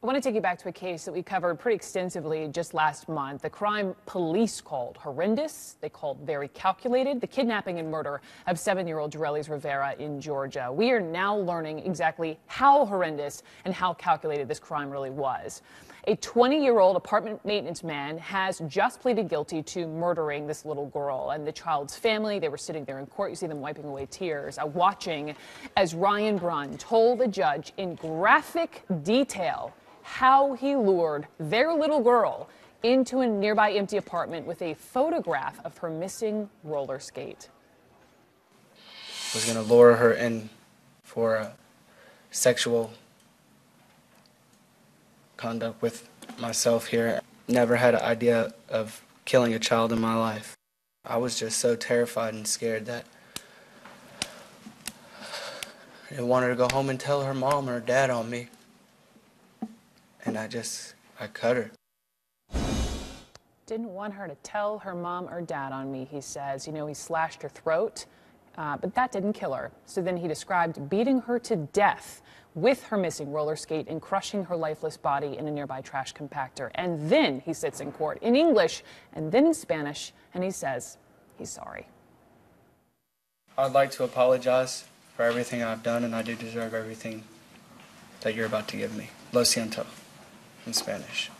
I want to take you back to a case that we covered pretty extensively just last month. The crime police called horrendous. They called very calculated. The kidnapping and murder of 7-year-old Jurelis Rivera in Georgia. We are now learning exactly how horrendous and how calculated this crime really was. A 20-year-old apartment maintenance man has just pleaded guilty to murdering this little girl. And the child's family, they were sitting there in court. You see them wiping away tears, watching as Ryan Brunn told the judge in graphic detail how he lured their little girl into a nearby empty apartment with a photograph of her missing roller skate. I was going to lure her in for sexual conduct with myself here. Never had an idea of killing a child in my life. I was just so terrified and scared that I wanted to go home and tell her mom or dad on me. And I cut her. Didn't want her to tell her mom or dad on me, he says. You know, he slashed her throat, but that didn't kill her. So then he described beating her to death with her missing roller skate and crushing her lifeless body in a nearby trash compactor. And then he sits in court in English and then in Spanish, and he says he's sorry. I'd like to apologize for everything I've done, and I do deserve everything that you're about to give me. Lo siento. In Spanish.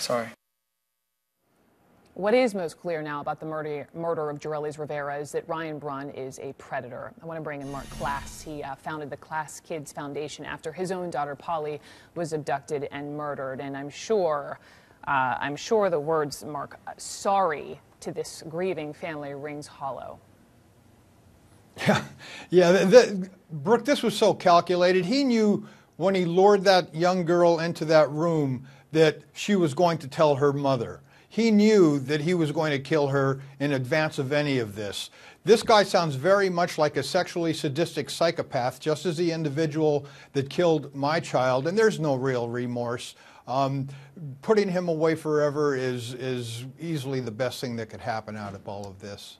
Sorry. What is most clear now about the murder of Jurelis Rivera is that Ryan Brunn is a predator. I want to bring in Marc Klass. He founded the Klass Kids Foundation after his own daughter Polly was abducted and murdered. And I'm sure the words, Mark, sorry to this grieving family rings hollow. Brooke, this was so calculated. He knew when he lured that young girl into that room that she was going to tell her mother. He knew that he was going to kill her in advance of any of this. This guy sounds very much like a sexually sadistic psychopath, just as the individual that killed my child, and there's no real remorse. Putting him away forever is easily the best thing that could happen out of all of this.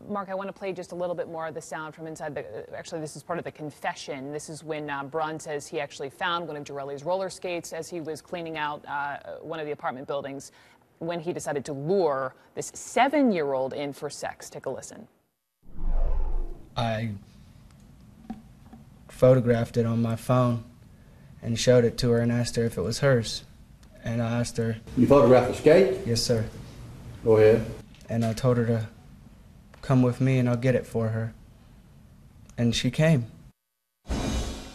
Mark, I want to play just a little bit more of the sound from inside actually this is part of the confession. This is when Brunn says he actually found one of Jurelis' roller skates as he was cleaning out one of the apartment buildings when he decided to lure this 7-year-old in for sex. Take a listen. I photographed it on my phone and showed it to her and asked her if it was hers. And I asked her... You photographed the skate? Yes, sir. Go ahead. And I told her to come with me and I'll get it for her. And she came.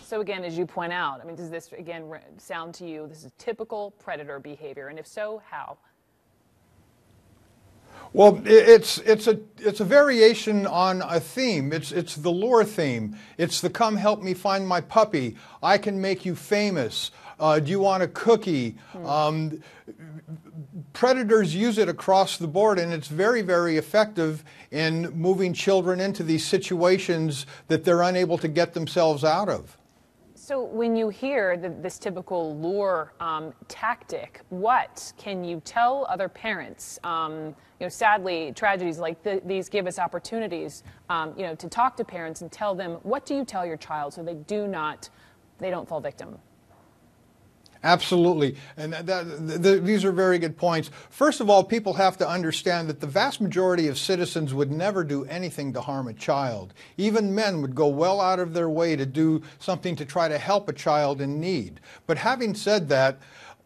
So again, as you point out, I mean, does this again sound to you this is typical predator behavior? And if so, how? Well, it's a variation on a theme. It's the lure theme. It's the come help me find my puppy. I can make you famous. Do you want a cookie? Predators use it across the board, and it's very, very effective in moving children into these situations that they're unable to get themselves out of. So when you hear this typical lure tactic, what can you tell other parents? You know, sadly, tragedies like these give us opportunities, you know, to talk to parents and tell them, what do you tell your child so they don't fall victim? Absolutely, and these are very good points. First of all, people have to understand that the vast majority of citizens would never do anything to harm a child. Even men would go well out of their way to do something to try to help a child in need. But having said that,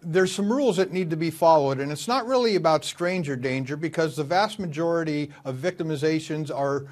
there's some rules that need to be followed, and it's not really about stranger danger because the vast majority of victimizations are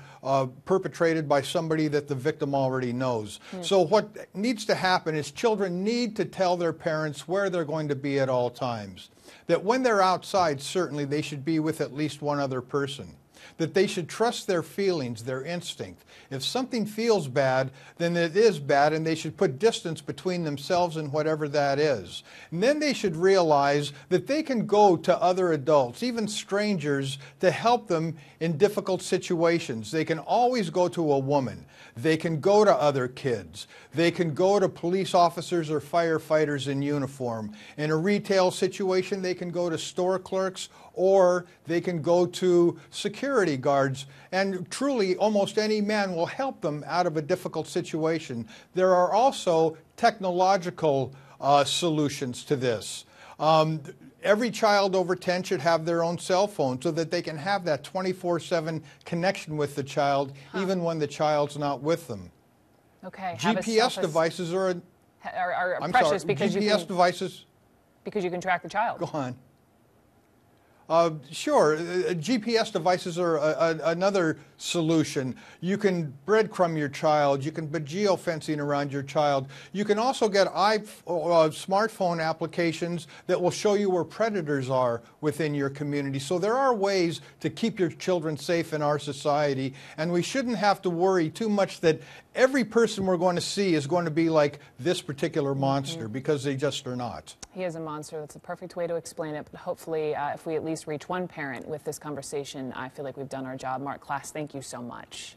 perpetrated by somebody that the victim already knows. So what needs to happen is children need to tell their parents where they're going to be at all times. That when they're outside, certainly they should be with at least one other person. That they should trust their feelings, their instinct. If something feels bad, then it is bad, and they should put distance between themselves and whatever that is. And then they should realize that they can go to other adults, even strangers, to help them in difficult situations. They can always go to a woman. They can go to other kids. They can go to police officers or firefighters in uniform. In a retail situation, they can go to store clerks, or they can go to security guards. And truly, almost any man will help them out of a difficult situation. There are also technological solutions to this. Every child over 10 should have their own cell phone so that they can have that 24/7 connection with the child, even when the child's not with them. Okay. GPS devices are precious because GPS devices. Because you can track the child. Go on. Sure, GPS devices are another solution. You can breadcrumb your child. You can put geofencing around your child. You can also get smartphone applications that will show you where predators are within your community. So there are ways to keep your children safe in our society, and we shouldn't have to worry too much that every person we're going to see is going to be like this particular monster, because they just are not. He is a monster. That's the perfect way to explain it. But hopefully, if we at least reach one parent with this conversation, I feel like we've done our job. Marc Klass, thank you so much.